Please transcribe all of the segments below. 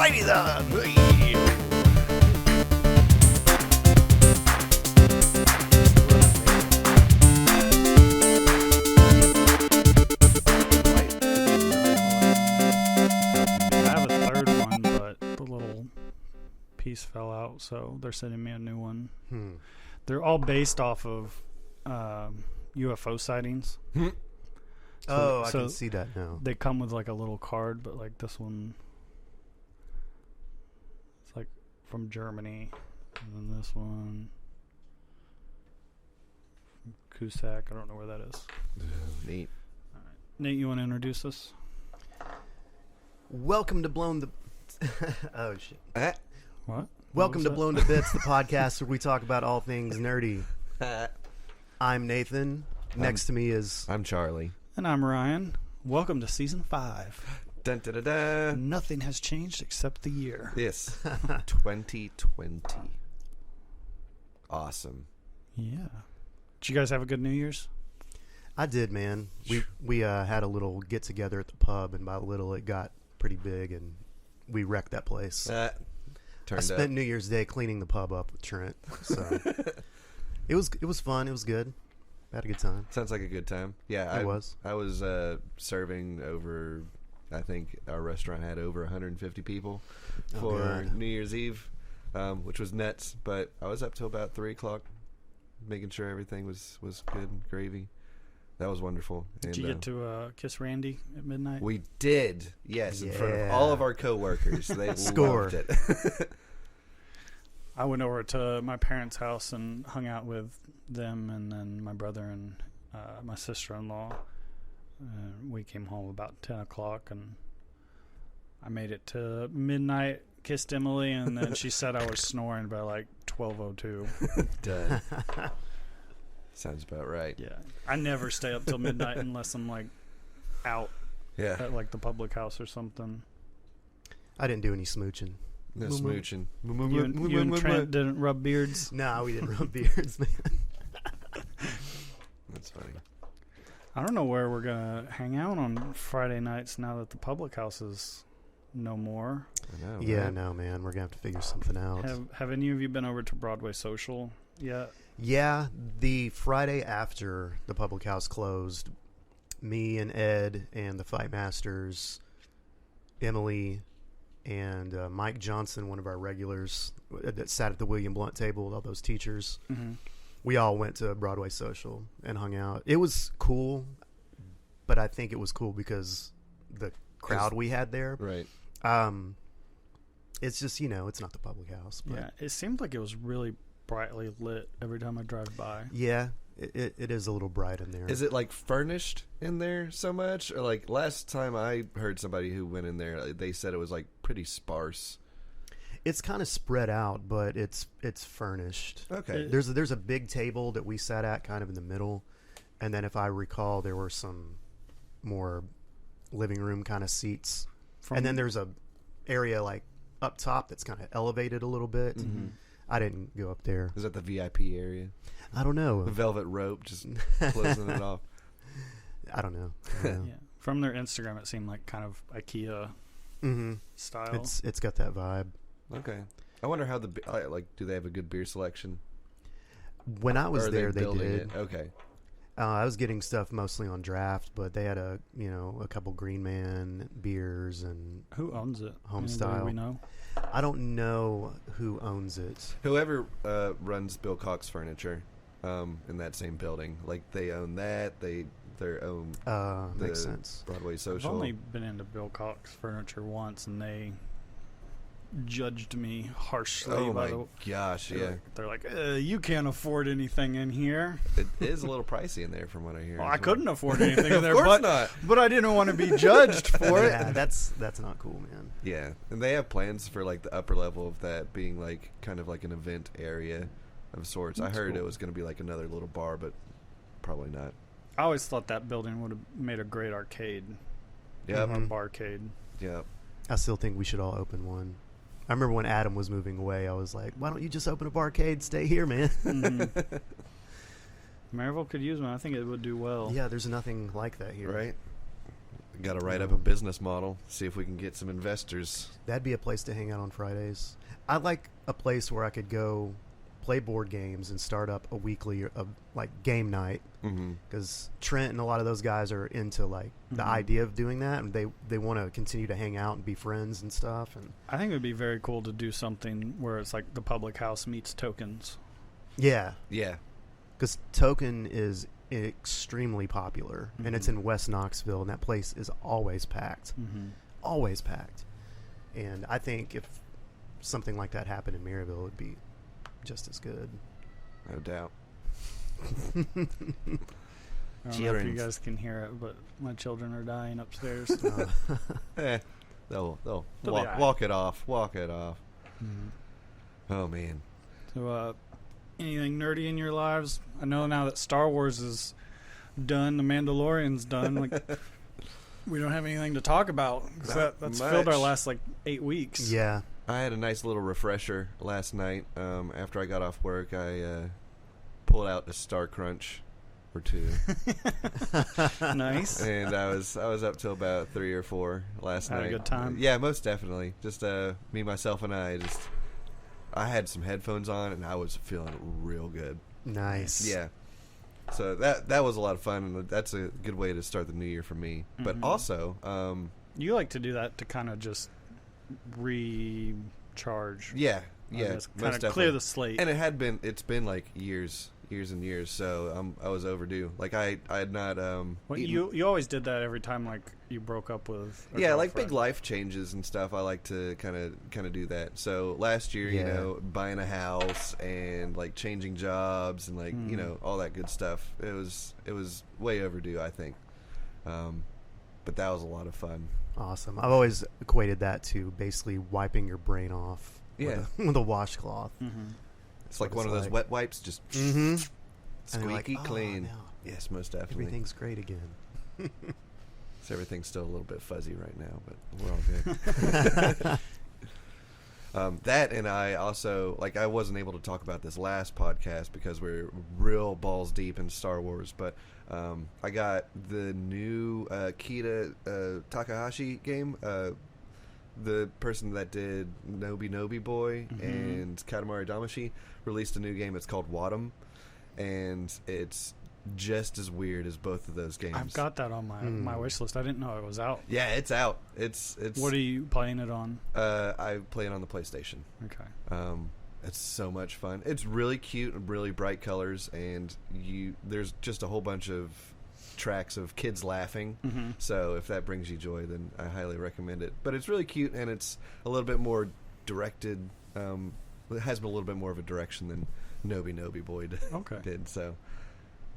Alrighty then. I have a third one, but the little piece fell out, so they're sending me a new one. They're all based off of UFO sightings. I so can see that now. They come with like a little card, but like this one, it's like from Germany, and then this one from Cusack. I don't know where that is. Neat. All right. Nate, you want to introduce us? Welcome to Blown the... oh, shit. What? Welcome to that? Blown to Bits, the podcast where we talk about all things nerdy. I'm Nathan. Next to me is... I'm Charlie. And I'm Ryan. Welcome to Season 5. Dun, dun, dun, dun. Nothing has changed except the year. Yes. 2020. Awesome. Yeah. Did you guys have a good New Year's? I did, man. We had a little get-together at the pub, and by little it got pretty big, and we wrecked that place. I spent New Year's Day cleaning the pub up with Trent, so it was fun. It was good. I had a good time. Sounds like a good time. Yeah, I was serving over. I think our restaurant had over 150 people for New Year's Eve, which was nuts. But I was up till about 3 o'clock, making sure everything was good and gravy. That was wonderful. Did you get to kiss Randy at midnight? We did, yes, in front of all of our coworkers. They loved it. I went over to my parents' house and hung out with them, and then my brother and my sister-in-law. We came home about 10 o'clock, and I made it to midnight, kissed Emily, and then she said I was snoring by like 12:02. Done. Sounds about right. Yeah. I never stay up till midnight unless I'm like out at like the public house or something. I didn't do any smooching. No smooching. You and Trent didn't rub beards? No, we didn't rub beards, man. That's funny. I don't know where we're going to hang out on Friday nights now that the public house is no more. I know, Yeah, right? no, man. We're going to have to figure something out. Have any of you been over to Broadway Social yet? Yeah, the Friday after the public house closed, me and Ed and the Fight Masters, Emily, and Mike Johnson, one of our regulars that sat at the William Blunt table with all those teachers, we all went to Broadway Social and hung out. It was cool, but I think it was cool because the crowd we had there. Right. It's just, it's not the public house. But Yeah, it seemed like it was really brightly lit every time I drive by. yeah, it is a little bright in there. Is it like furnished in there so much? Or like last time I heard somebody who went in there, they said it was like pretty sparse. It's kind of spread out, but it's furnished. Okay. There's a big table that we sat at kind of in the middle, and then if I recall, there were some more living room kind of seats, and then there's a area like up top that's kind of elevated a little bit. I didn't go up there. Is that the VIP area? I don't know. The velvet rope just closing it off. I don't know. Yeah. From their Instagram, it seemed like kind of IKEA style. It's got that vibe. Okay. I wonder how do they have a good beer selection? When I was Or are there, they building did. it? Okay. I was getting stuff mostly on draft, but they had a couple Green Man beers and Who owns it? Home Anybody style. we know? I don't know who owns it. Whoever runs Bill Cox Furniture in that same building, like they own that. Their own Makes sense. Broadway I've Social. only been into Bill Cox Furniture once, and they judged me harshly. Oh by my gosh, yeah. They're like, you can't afford anything in here. It is a little pricey in there from what I hear. Well, I couldn't afford anything in there, Of course but not. But I didn't want to be judged for it. Yeah, that's not cool, man. Yeah, and they have plans for like the upper level of that being like kind of like an event area of sorts. I heard it was going to be like another little bar, but probably not. I always thought that building would have made a great arcade. Yep. Or barcade. Yep. I still think we should all open one. I remember when Adam was moving away, I was like, why don't you just open a barcade? Stay here, man. Maryville could use one. I think it would do well. Yeah, there's nothing like that here. Right? Got to write up a business model, see if we can get some investors. That'd be a place to hang out on Fridays. I like a place where I could go play board games and start up a weekly like game night, because Trent and a lot of those guys are into like the idea of doing that, and they want to continue to hang out and be friends and stuff. And I think it would be very cool to do something where it's like the public house meets Tokens. yeah, Yeah. because Token is extremely popular, and it's in West Knoxville, and that place is always packed, always packed. And I think if something like that happened in Maryville, it would be just as good. No doubt. I don't know if you Children's. guys can hear it, but my children are dying upstairs. They'll They'll be walk, alright. walk it off. Walk it off. Oh, man. So, anything nerdy in your lives? I know now that Star Wars is done, The Mandalorian's done. Like, we don't have anything to talk about. 'Cause that's filled our much. last like 8 weeks. Yeah, I had a nice little refresher last night. After I got off work, I pulled out a Star Crunch or two, Nice. and I was up till about 3 or 4 last Had a night. good time? Yeah, most definitely. Just me, myself, and I had some headphones on, and I was feeling real good. nice. Yeah. So that was a lot of fun, and that's a good way to start the new year for me. But also, You like to do that to kind of just recharge. yeah, Kind most of clear definitely. the slate. And it's been like years and years, so I was overdue. Like I had not Well, eaten- you always did that every time like you broke up with a yeah, like girlfriend. big life changes and stuff. I like to kind of do that. So last year, Yeah. buying a house and like changing jobs and like all that good stuff. It was way overdue, I think. But that was a lot of fun. Awesome. I've always equated that to basically wiping your brain off Yeah. with a washcloth. It's like what one it's of those like. wet wipes, just Mm-hmm. squeaky clean. No, Yes, most definitely. everything's great again. So everything's still a little bit fuzzy right now, but we're all good. That and I also, like, I wasn't able to talk about this last podcast because we're real balls deep in Star Wars, but I got the new Kita Takahashi game. The person that did Nobi Boy and Katamari Damacy released a new game. It's called Wadum, and it's just as weird as both of those games. I've got that on my wish list. I didn't know it was out. Yeah, it's out. It's. What are you playing it on? I play it on the PlayStation. Okay. It's so much fun. It's really cute and really bright colors, and there's just a whole bunch of tracks of kids laughing. So if that brings you joy, then I highly recommend it. But it's really cute, and it's a little bit more directed. It has a little bit more of a direction than Nobi Boy did. So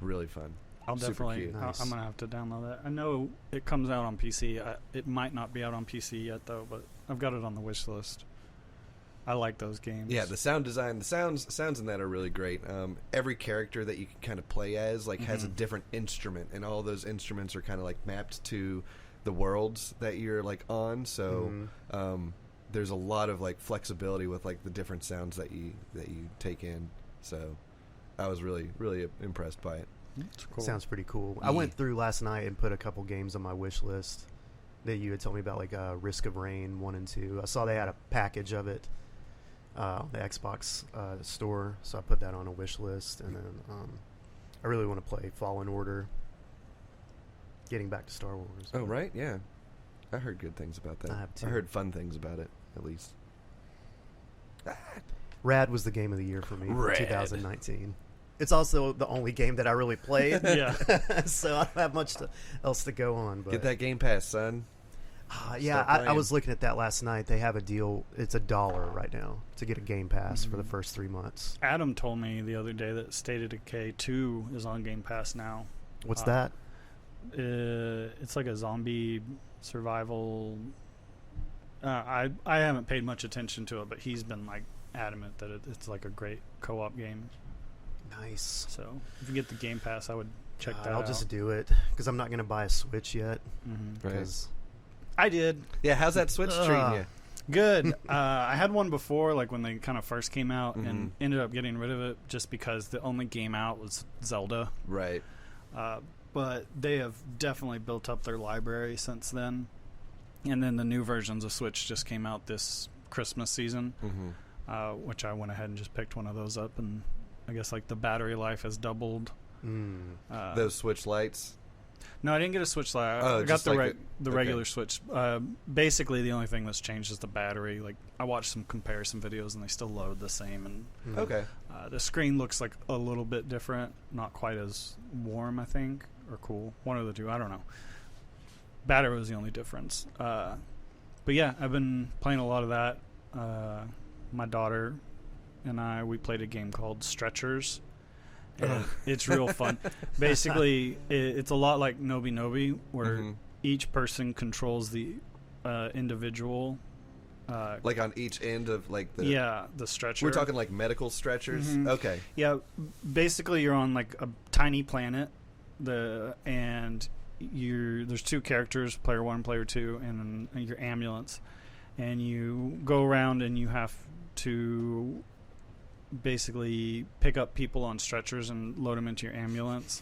really fun. I'll Super definitely. cute. Nice. I'm gonna have to download that. I know it comes out on PC. It might not be out on PC yet though, but I've got it on the wish list. I like those games. Yeah, the sound design, the sounds in that are really great. Every character that you can kind of play as has a different instrument, and all those instruments are kind of like mapped to the worlds that you're like on. So there's a lot of like flexibility with like the different sounds that you take in. So I was really impressed by it. It's cool. Sounds pretty cool. Yeah. I went through last night and put a couple games on my wish list that you had told me about, like Risk of Rain 1 and 2. I saw they had a package of it, the Xbox store, so I put that on a wish list. And then I really want to play Fallen Order. Getting back to Star Wars. Oh right, yeah, I heard good things about that. I have too. I heard fun things about it, at least. Rad was the game of the year for me for Rad. 2019. It's also the only game that I really played. Yeah. So I don't have much else to go on. But Get that Game Pass, son. yeah, Start I playing. was looking at that last night. They have a deal. It's $1 right now to get a Game Pass for the first 3 months. Adam told me the other day that State of Decay 2 is on Game Pass now. What's that? It's like a zombie survival. I haven't paid much attention to it, but he's been like adamant that it's like a great co-op game. Nice. So if you get the Game Pass, I would check that I'll out. just do it because I'm not going to buy a Switch yet. Right. 'cause- I did. Yeah, how's that Switch treating Ugh. you? Good. I had one before, like when they kind of first came out, and Mhm. ended up getting rid of it just because the only game out was Zelda. Right. but they have definitely built up their library since then. And then the new versions of Switch just came out this Christmas season, which I went ahead and just picked one of those up, and I guess like the battery life has doubled. Those Switch lights? No, I didn't get a Switch Lite. Oh, I got just the like regular Switch. Basically, the only thing that's changed is the battery. Like, I watched some comparison videos, and they still load the same. And Okay. the screen looks like a little bit different, not quite as warm, I think, or cool. One of the two. I don't know. Battery was the only difference. But yeah, I've been playing a lot of that. My daughter and we played a game called Stretchers. And it's real fun. Basically, it's a lot like Nobi Nobi, where each person controls the individual. Like on each end of like the the stretcher. We're talking like medical stretchers. Okay. Yeah, basically you're on like a tiny planet, and there's two characters, player 1, player 2, and then your ambulance, and you go around and you have to basically pick up people on stretchers and load them into your ambulance.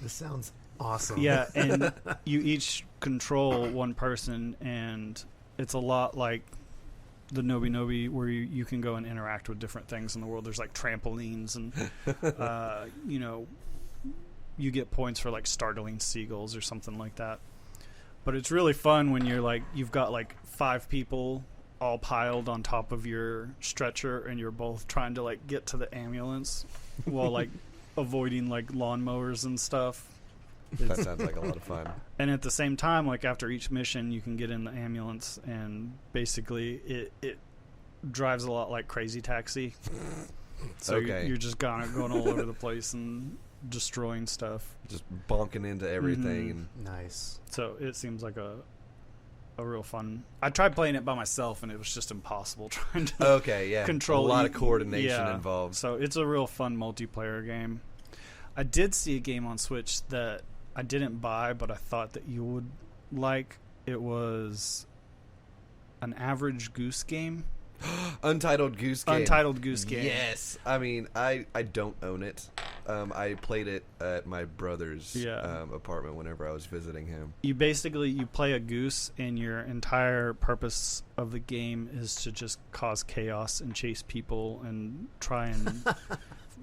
This sounds awesome. Yeah, and you each control one person, and it's a lot like the Nobi Nobi, where you can go and interact with different things in the world. There's like trampolines, and you get points for like startling seagulls or something like that. But it's really fun when you've got like 5 people all piled on top of your stretcher, and you're both trying to like get to the ambulance while like avoiding like lawnmowers and stuff. That sounds like a lot of fun. And at the same time, like after each mission, you can get in the ambulance, and basically it drives a lot like Crazy Taxi. So you're just going all over the place and destroying stuff, just bonking into everything. Nice. So it seems like a real fun. I tried playing it by myself, and it was just impossible trying to control a lot of coordination involved. So it's a real fun multiplayer game. I did see a game on Switch that I didn't buy, but I thought that you would like. It was an Average Goose Game. Untitled Goose Game. Untitled Goose Game. Yes. I mean, I don't own it. I played it at my brother's apartment whenever I was visiting him. You play a goose, and your entire purpose of the game is to just cause chaos and chase people and try and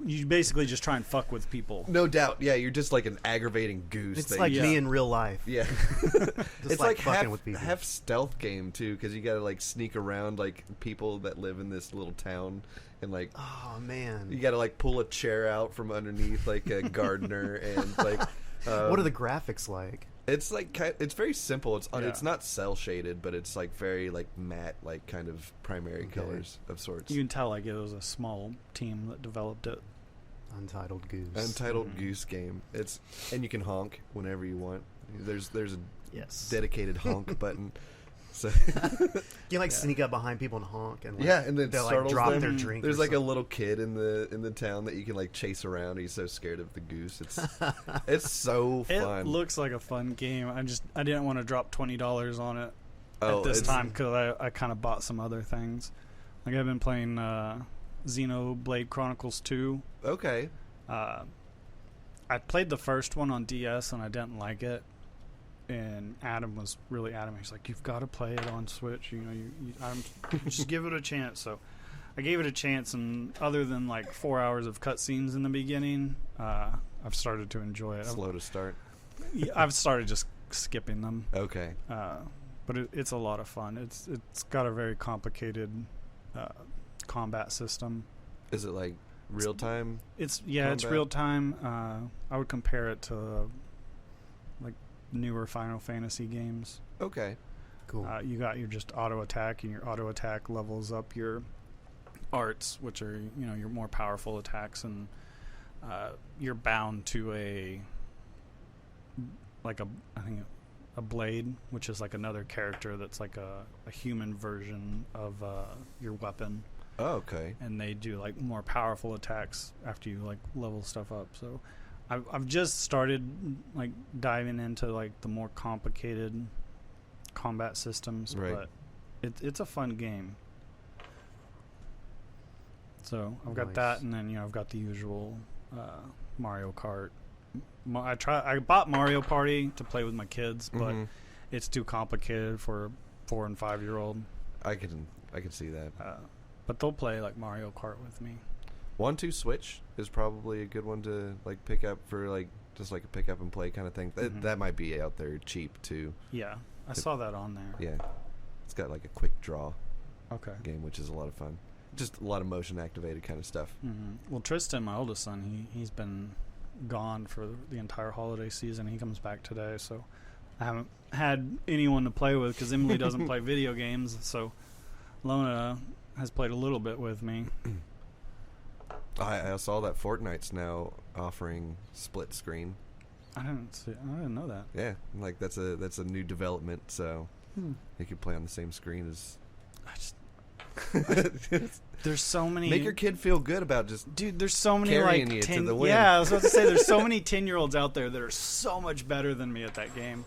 you basically just try and fuck with people. No doubt. Yeah, you're just like an aggravating goose. It's like me in real life. Yeah. It's like fucking with people. Half stealth game too, because you gotta like sneak around like people that live in this little town, and like, oh man, you gotta like pull a chair out from underneath like a gardener, and like what are the graphics like? It's like it's very simple. It's not cel shaded, but it's like very like matte, like kind of primary colors of sorts. You can tell like it was a small team that developed it. Untitled Goose. Untitled Goose Game. And you can honk whenever you want. There's a dedicated honk button. So you sneak up behind people and honk, and and then they'll like drop them. their drink. There's like a little kid in the town that you can like chase around. He's so scared of the goose. It's so fun. It looks like a fun game. I didn't want to drop $20 on it at this time, because I kind of bought some other things. Like I've been playing Xenoblade Chronicles 2. Okay. I played the first one on DS and I didn't like it. And Adam was really adamant. He's like, "You've got to play it on Switch. You just give it a chance." So I gave it a chance, and other than like 4 hours of cutscenes in the beginning, I've started to enjoy it. Slow to start. I've started just skipping them. Okay. But it's a lot of fun. It's got a very complicated combat system. Is it like real time? It's real time. I would compare it to like newer Final Fantasy games. Okay, cool. You got your just auto attack, and your auto attack levels up your arts, which are your more powerful attacks, and you're bound to a blade, which is like another character that's like a human version of your weapon. Oh, okay. And they do like more powerful attacks after you like level stuff up. So I've just started like diving into like the more complicated combat systems, right. But it's a fun game. So I've got that, and then I've got the usual Mario Kart I bought Mario Party to play with my kids, but Mhm. it's too complicated for a 4 and 5-year-old. I can see that. But they'll play like Mario Kart with me. 1-2 Switch is probably a good one to like pick up for like just like a pick up and play kind of thing. That might be out there cheap too. Yeah, I saw that on there. Yeah, it's got like a quick draw Okay. game, which is a lot of fun. Just a lot of motion activated kind of stuff. Well, Tristan, my oldest son, he's been gone for the entire holiday season. He comes back today, so I haven't had anyone to play with because Emily doesn't play video games. So Lona has played a little bit with me. I saw that Fortnite's now offering split screen. I didn't know that. Yeah, like that's a new development, so you could play on the same screen as. There's so many. Make your kid feel good about just. Dude, there's so many carrying like you 10. to the win. Yeah, I was about to say there's so many 10-year-olds out there that are so much better than me at that game.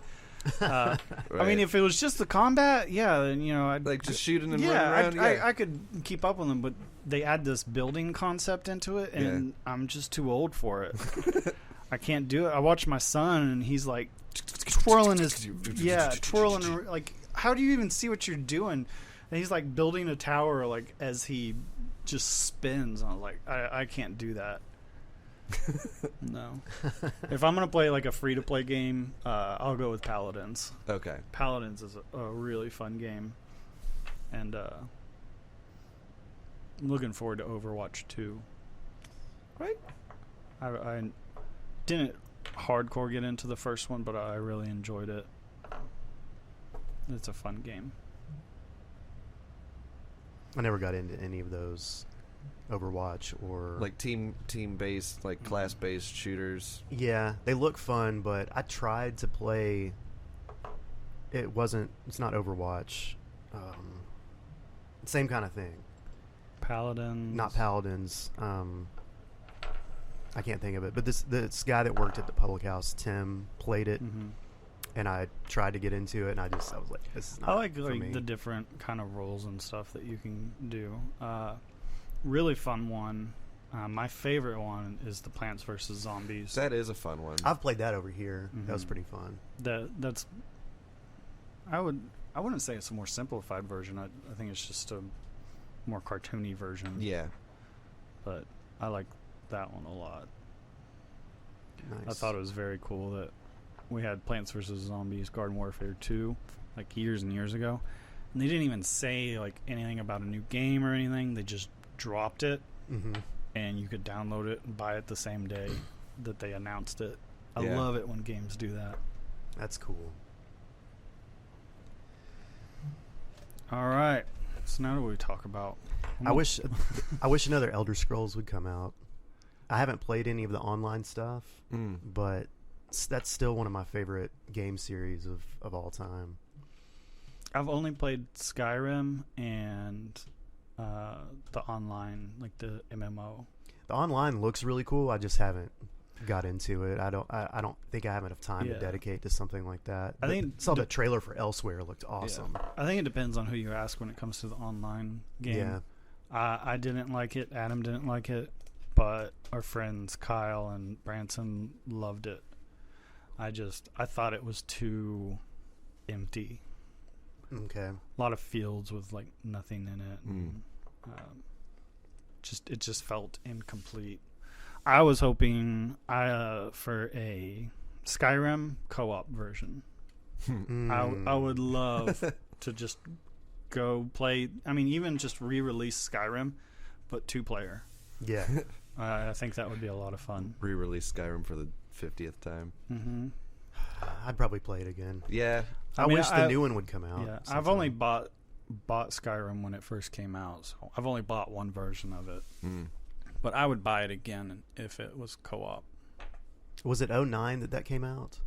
I mean, if it was just the combat, yeah, then I'd like just shooting and yeah, running around. I could keep up with them, but they add this building concept into it, and I'm just too old for it. I can't do it. I watch my son, and he's like twirling twirling. Like, how do you even see what you're doing? And he's like building a tower, like as he just spins. I'm like, I can't do that. No. If I'm gonna play like a free to play game, I'll go with Paladins. Okay. Paladins is a really fun game, and I'm looking forward to Overwatch 2. Right. I didn't hardcore get into the first one, but I really enjoyed it. It's a fun game. I never got into any of those Overwatch or Like team based, like class based shooters. Yeah, they look fun, but I tried to play. It's not Overwatch. Same kind of thing. Paladins. Not Paladins. I can't think of it, but this guy that worked at the public house, Tim, played it, and I tried to get into it, and I was like, this is not I like for me. the different kind of roles and stuff that you can do. Really fun one. My favorite one is the Plants vs. Zombies. That is a fun one. I've played that over here. That was pretty fun. That's. I wouldn't say it's a more simplified version. I think it's just a more cartoony version. Yeah. But I like that one a lot. Nice. I thought it was very cool that we had Plants vs. Zombies Garden Warfare 2 like years and years ago. And they didn't even say like anything about a new game or anything. They just dropped it, and you could download it and buy it the same day that they announced it. I love it when games do that. That's cool. All right. So now what do we talk about? I wish another Elder Scrolls would come out. I haven't played any of the online stuff, but that's still one of my favorite game series of all time. I've only played Skyrim and the online, like the MMO. The online looks really cool. I just haven't got into it. I don't think I have enough time to dedicate to something like that. I think saw the trailer for Elsewhere looked awesome. Yeah. I think it depends on who you ask when it comes to the online game. Yeah. I didn't like it. Adam didn't like it, but our friends Kyle and Branson loved it. I thought it was too empty. Okay. A lot of fields with like nothing in it. And, it just felt incomplete. I was hoping for a Skyrim co-op version. I would love to just go play. I mean, even just re-release Skyrim, but 2-player. Yeah. I think that would be a lot of fun. Re-release Skyrim for the 50th time. I'd probably play it again. Yeah. I wish the new one would come out. Yeah, I've only bought Skyrim when it first came out, so I've only bought one version of it. But I would buy it again if it was co-op. Was it 2009 that came out?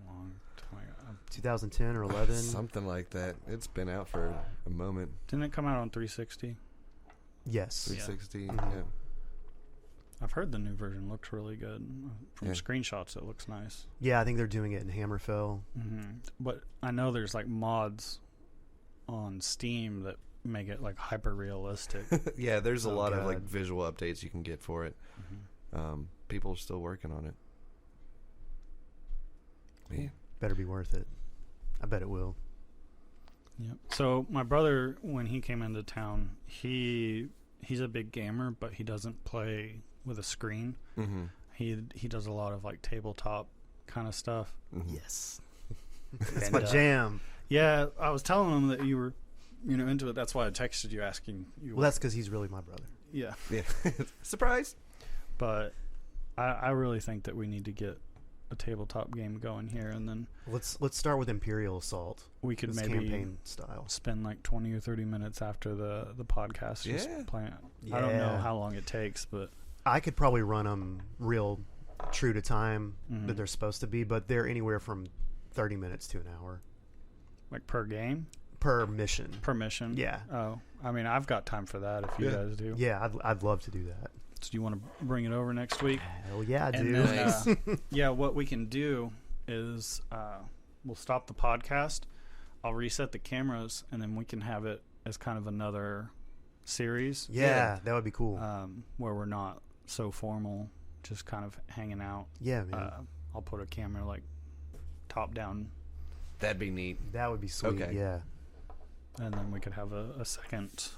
Long time ago. 2010 or 11? Something like that. It's been out for a moment. Didn't it come out on 360? Yes. 360. Yeah. Yeah. I've heard the new version looks really good. From screenshots, it looks nice. Yeah, I think they're doing it in Hammerfell. But I know there's like mods on Steam that make it like hyper realistic. Yeah, there's a lot of like visual updates you can get for it. People are still working on it. Man. Better be worth it. I bet it will. Yep. So my brother, when he came into town, he's a big gamer, but he doesn't play with a screen. Mm-hmm. He does a lot of like tabletop kind of stuff. Mm-hmm. Yes. That's And, my jam. Yeah, I was telling him that you were, into it. That's why I texted you asking you. Well, that's because he's really my brother. Yeah. Yeah. Surprise. But I really think that we need to get a tabletop game going here, and then Let's start with Imperial Assault. we could It's maybe campaign style. spend like 20 or 30 minutes after the podcast just Yeah. playing it. I don't know Yeah. how long it takes, but I could probably run them real true to time Mhm. that they're supposed to be, but they're anywhere from 30 minutes to an hour like per game, per mission. per mission. Yeah. Oh, I mean, I've got time for that if you Yeah. guys do. Yeah, I'd love to do that. So do you want to bring it over next week? Hell yeah, I And do. then, Nice. yeah, what we can do is we'll stop the podcast. I'll reset the cameras, and then we can have it as kind of another series yeah, that would be cool. where we're not so formal, just kind of hanging out. Yeah, man. I'll put a camera like top down, That'd be neat. that would be sweet. Okay. Yeah. and then we could have a second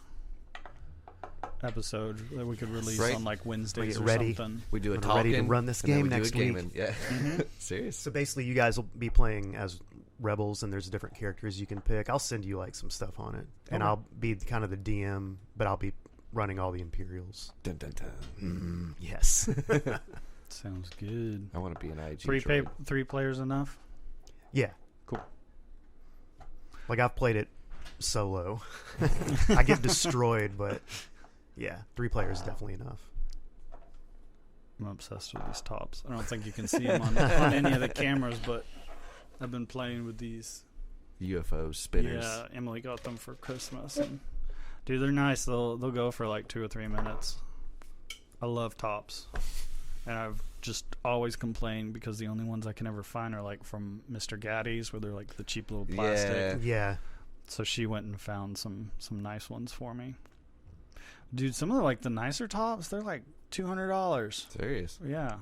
episode that we could release Right. on like Wednesdays Get or ready. something. We do a We're talking. ready to run this and then game we do a next week. gaming. Yeah. Mhm. Serious. So basically, you guys will be playing as rebels, and there's different characters you can pick. I'll send you like some stuff on it, and Okay. I'll be kind of the DM, but I'll be running all the Imperials. Dun, dun, dun. Yes. Sounds good. I want to be an IG. Three droid. players enough? Yeah. Cool. Like I've played it solo. I get destroyed, but yeah, 3 players is definitely enough. I'm obsessed with these tops. I don't think you can see them on any of the cameras, but I've been playing with these. UFO spinners. Yeah, Emily got them for Christmas. And, dude, they're nice. They'll go for like 2 or 3 minutes. I love tops. And I've just always complained because the only ones I can ever find are like from Mr. Gaddy's, where they're like the cheap little plastic. Yeah. So she went and found some nice ones for me. Dude, some of the, like the nicer tops, they're like $200. Serious. Yeah.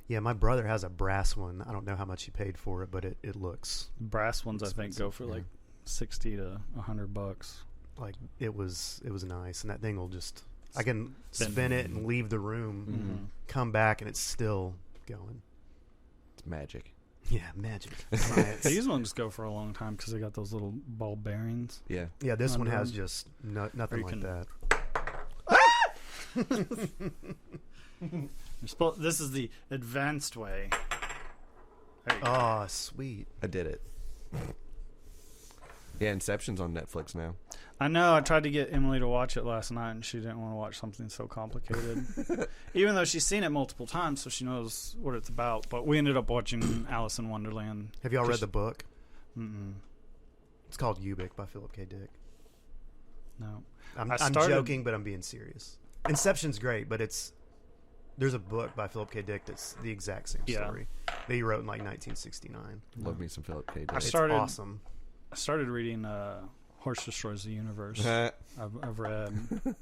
Yeah, my brother has a brass one. I don't know how much he paid for it, but it looks Brass ones I think go for yeah. like $60 to $100. like it was nice, and that thing will just I can Spin. spin it and leave the room, Mm-hmm. come back, and it's still going. It's magic. Yeah, magic. Science. These ones go for a long time because they got those little ball bearings. Yeah. Yeah, this one Under has them. just nothing you like can- that. This is the advanced way. There you go. Oh, sweet. I did it. Yeah, Inception's on Netflix now. I know. I tried to get Emily to watch it last night, and she didn't want to watch something so complicated. Even though she's seen it multiple times, so she knows what it's about. But we ended up watching Alice in Wonderland. Have y'all read Just- the book? Mm-mm. It's called Ubik by Philip K. Dick. No. I'm I started- joking, but I'm being serious. Inception's great, but there's a book by Philip K. Dick that's the exact same Yeah. story that he wrote in like 1969. Love me some Philip K. Dick. I It's started- awesome. I started reading Horse Destroys the Universe. I've read,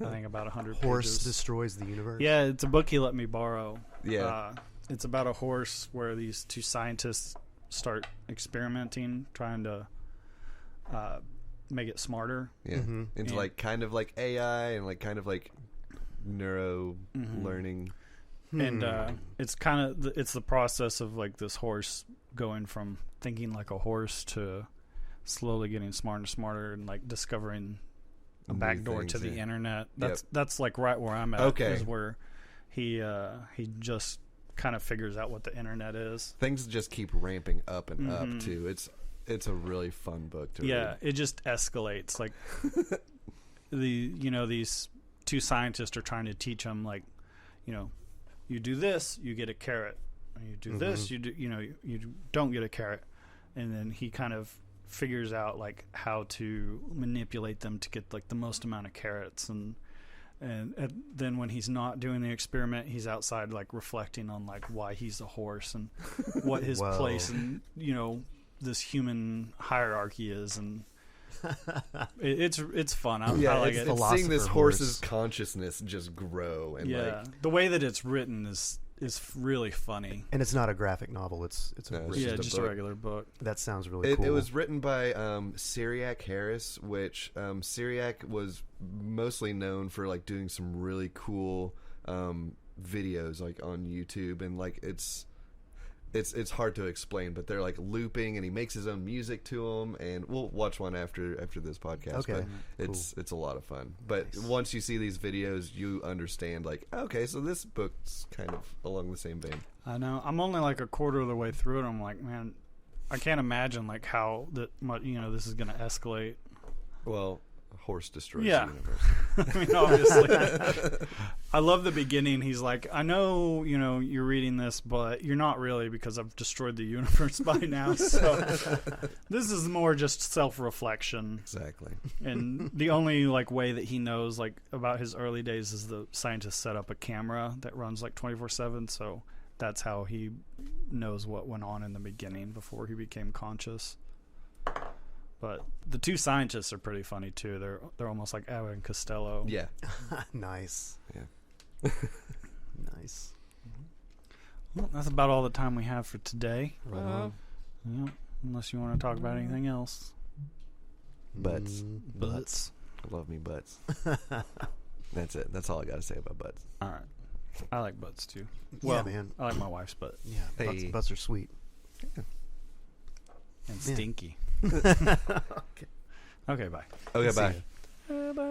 I think, about 100 Horse pages. destroys the universe. Yeah, it's a book he let me borrow. Yeah. It's about a horse where these 2 scientists start experimenting, trying to make it smarter. Yeah. Mhm. Into And- like kind of like AI and like kind of like neuro Mhm. learning. And it's kind of it's the process of like this horse going from thinking like a horse to slowly getting smarter and smarter, and like discovering a New backdoor to things, the yeah. internet. Yep. That's like right where I'm at. Okay. Is where he just kind of figures out what the internet is. Things just keep ramping up and Mhm. up too. It's a really fun book to Yeah, read. it just escalates. Like these 2 scientists are trying to teach him, like, you do this, you get a carrot. And you do this, you don't get a carrot. And then he kind of figures out like how to manipulate them to get like the most amount of carrots, and then when he's not doing the experiment, he's outside like reflecting on like why he's a horse and what his Whoa. place in this human hierarchy is, and it's fun. I like it's, it. it's seeing this Philosopher horse's horse. consciousness just grow and Yeah, like the way that it's written is is really funny. And it's not a graphic novel. It's No, a it's written, Just a book. regular book. That sounds really cool. It was written by Syriac Harris, which Syriac was mostly known for like doing some really cool videos like on YouTube, and like it's hard to explain, but they're like looping, and he makes his own music to them, and we'll watch one after this podcast. Okay, but it's a lot of fun. But once you see these videos, you understand like, okay, so this book's kind of along the same vein. I know. I'm only like a quarter of the way through it. I'm like, man, I can't imagine like how this is going to escalate. Well, a horse destroys Yeah. the universe. I mean, obviously. I love the beginning. He's like, I know, you're reading this, but you're not really, because I've destroyed the universe by now. So this is more just self-reflection. Exactly. And the only like way that he knows like about his early days is the scientist set up a camera that runs like 24/7. So that's how he knows what went on in the beginning before he became conscious. But the two scientists are pretty funny too. They're almost like Abbott and Costello. Yeah. Nice. Yeah. Nice. Well, that's about all the time we have for today. Right on. Yeah, unless you want to talk about anything else. Butts. Butts. I love me butts. That's it. That's all I got to say about butts. All right. I like butts too. Yeah, Well, man. I like my wife's butt. Yeah, Hey. butts are sweet. And Yeah. stinky. Okay. Okay, bye. Okay, See bye. ya. Bye.